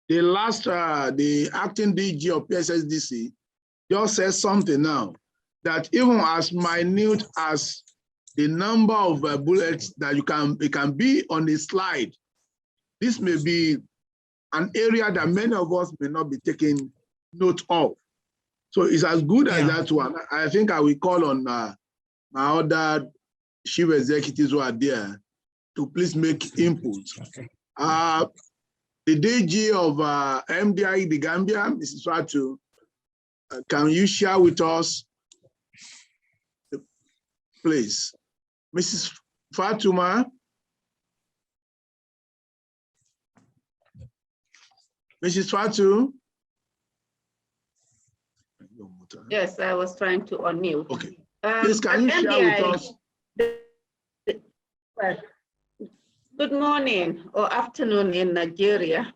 the acting DG of PSSDC just said something now, that even as minute as the number of bullets that it can be on the slide, this may be an area that many of us may not be taking note of. So it's as good as that one. I think I will call on my other chief executives who are there to please make input. Okay. The DG of MDI, the Gambia, Mrs. Fatu, can you share with us, please? Mrs. Fatuma? Mrs. Fatu? Yes, I was trying to unmute. Okay. Please, can you share with us? Good morning or afternoon in Nigeria.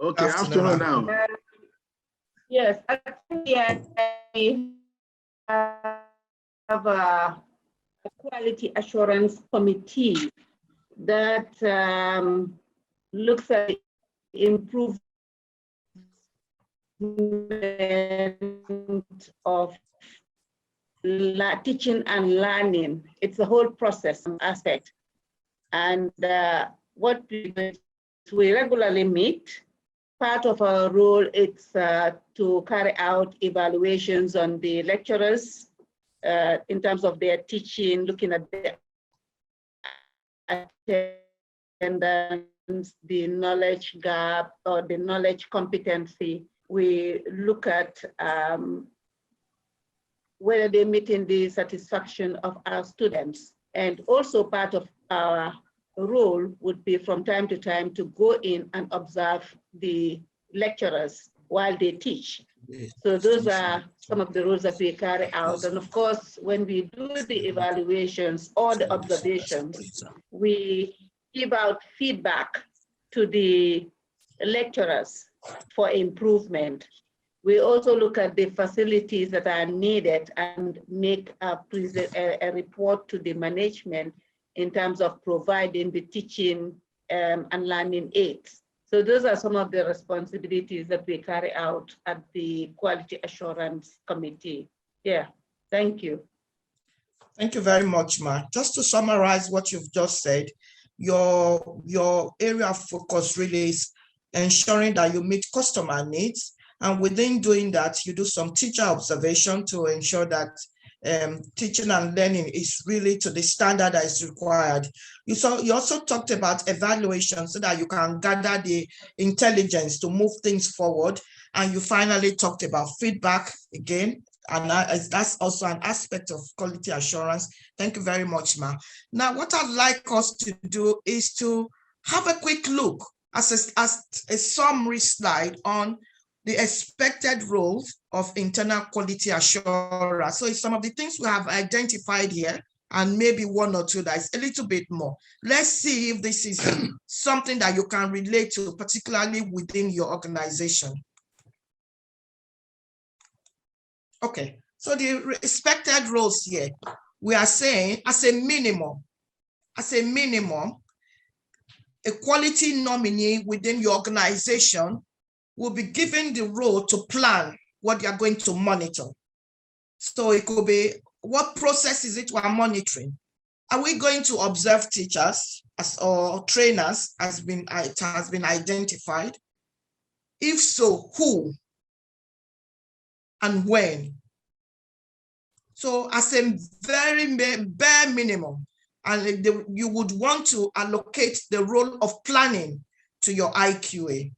Okay, afternoon now. Yes, actually, I have a quality assurance committee that looks at improvement of teaching and learning. It's a whole process aspect. And what we regularly meet, part of our role is to carry out evaluations on the lecturers in terms of their teaching, looking at their attendance, the knowledge gap or the knowledge competency. We look at whether they're meeting the satisfaction of our students. And also part of our role would be from time to time to go in and observe the lecturers while they teach. So those are some of the roles that we carry out. And of course, when we do the evaluations or the observations, we give out feedback to the lecturers for improvement. We also look at the facilities that are needed and make a report to the management in terms of providing the teaching and learning aids. So those are some of the responsibilities that we carry out at the Quality Assurance Committee. Yeah, thank you. Thank you very much, Ma. Just to summarize what you've just said, your area of focus really is ensuring that you meet customer needs. And within doing that, you do some teacher observation to ensure that teaching and learning is really to the standard that is required. You also talked about evaluation so that you can gather the intelligence to move things forward. And you finally talked about feedback again. And that's also an aspect of quality assurance. Thank you very much, Ma. Now, what I'd like us to do is to have a quick look as a summary slide on the expected roles of internal quality assurance. So it's some of the things we have identified here, and maybe one or two that is a little bit more. Let's see if this is something that you can relate to, particularly within your organization. Okay, so the expected roles here, we are saying as a minimum, a quality nominee within your organization will be given the role to plan what they are going to monitor. So it could be, what process is it we are monitoring? Are we going to observe teachers or trainers it has been identified? If so, who and when? So as a very bare minimum, and you would want to allocate the role of planning to your IQA.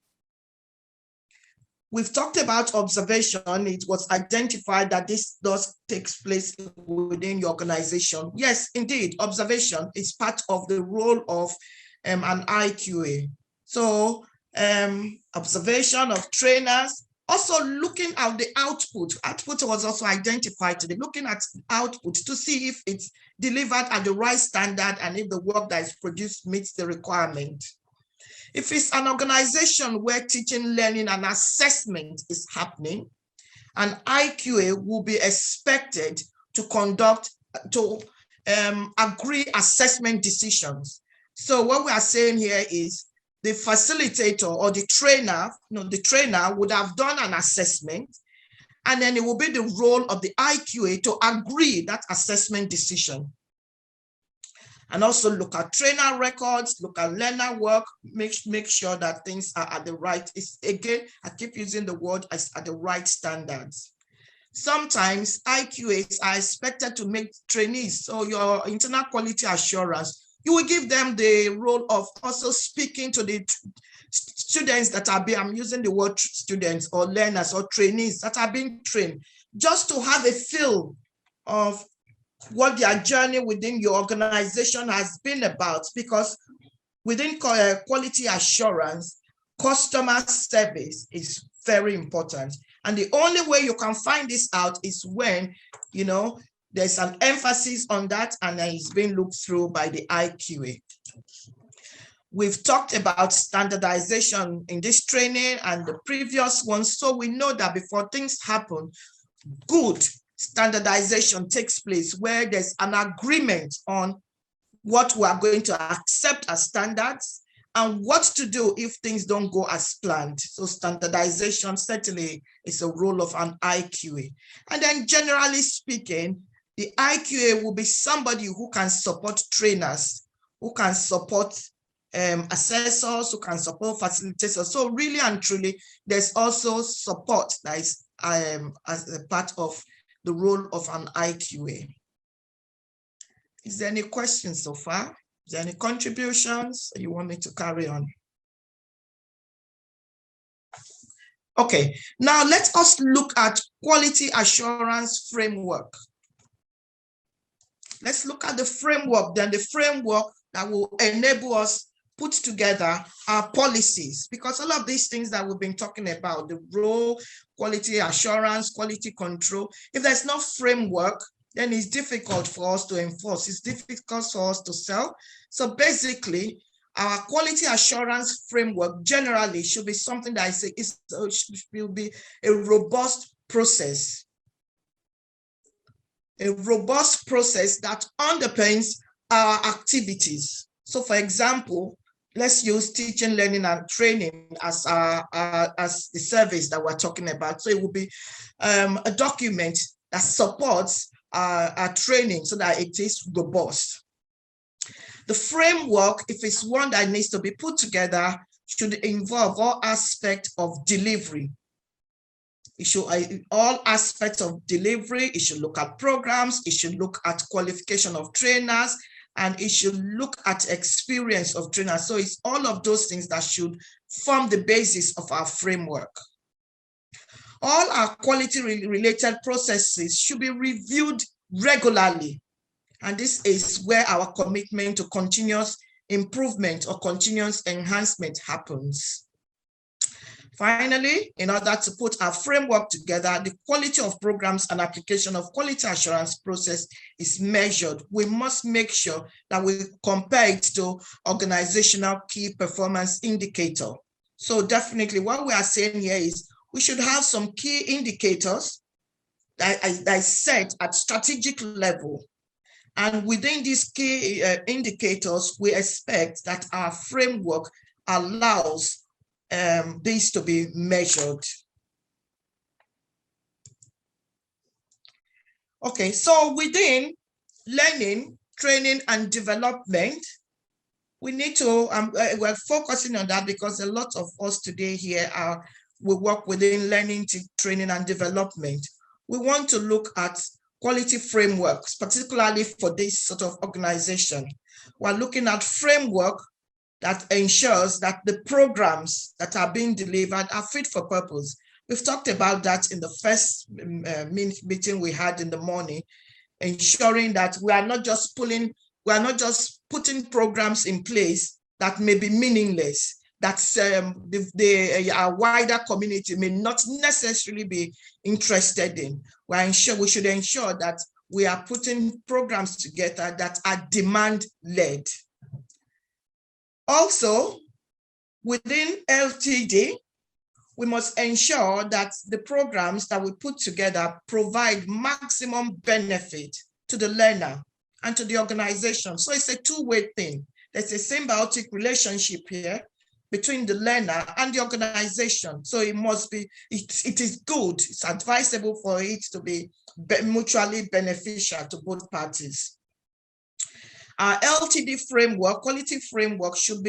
We've talked about observation. It was identified that this does take place within your organization. Yes, indeed, observation is part of the role of an IQA. So observation of trainers, also looking at the output. Output was also identified today, looking at output to see if it's delivered at the right standard and if the work that is produced meets the requirement. If it's an organization where teaching, learning, and assessment is happening, an IQA will be expected to agree assessment decisions. So what we are saying here is the facilitator or the trainer, the trainer would have done an assessment, and then it will be the role of the IQA to agree that assessment decision. And also look at trainer records, look at learner work, make sure that things are at the right, again, I keep using the word as at the right standards. Sometimes IQAs are expected to make trainees, so your internal quality assurance, you will give them the role of also speaking to the students that are being, I'm using the word students or learners or trainees that are being trained, just to have a feel of what their journey within your organization has been about, because within quality assurance, customer service is very important. And the only way you can find this out is when, there's an emphasis on that and it's being looked through by the IQA. We've talked about standardization in this training and the previous ones, so we know that before things happen, good standardization takes place where there's an agreement on what we are going to accept as standards and what to do if things don't go as planned. So standardization certainly is a role of an IQA. And then generally speaking, the IQA will be somebody who can support trainers, who can support assessors, who can support facilitators. So really and truly, there's also support that is as a part of the role of an IQA. Is there any questions so far? Is there any contributions you want me to carry on? Okay, now let us look at quality assurance framework. Let's look at the framework, then the framework that will enable us put together our policies, because all of these things that we've been talking about, the role, quality assurance, quality control, if there's no framework, then it's difficult for us to enforce. It's difficult for us to sell. So basically, our quality assurance framework generally should be something that will be a robust process. A robust process that underpins our activities. So for example, let's use teaching, learning, and training as the service that we're talking about. So it will be a document that supports our training so that it is robust. The framework, if it's one that needs to be put together, should involve all aspects of delivery. It should all aspects of delivery. It should look at programs. It should look at qualification of trainers, and it should look at experience of trainers. So it's all of those things that should form the basis of our framework. All our quality related processes should be reviewed regularly. And this is where our commitment to continuous improvement or continuous enhancement happens. Finally, in order to put our framework together, the quality of programs and application of quality assurance process is measured. We must make sure that we compare it to organizational key performance indicator. So definitely what we are saying here is we should have some key indicators that is set at strategic level. And within these key indicators, we expect that our framework allows these to be measured. Okay, so within learning, training, and development, we need to, we're focusing on that because a lot of us today here we work within learning, training, and development. We want to look at quality frameworks, particularly for this sort of organization. We're looking at framework that ensures that the programs that are being delivered are fit for purpose. We've talked about that in the first meeting we had in the morning, ensuring that we are not just putting programs in place that may be meaningless, that our wider community may not necessarily be interested in. We should ensure that we are putting programs together that are demand-led. Also, within LTD, we must ensure that the programs that we put together provide maximum benefit to the learner and to the organization. So it's a two-way thing. There's a symbiotic relationship here between the learner and the organization. So it must be, it is good, it's advisable for it to be mutually beneficial to both parties. Our LTD framework, quality framework, should be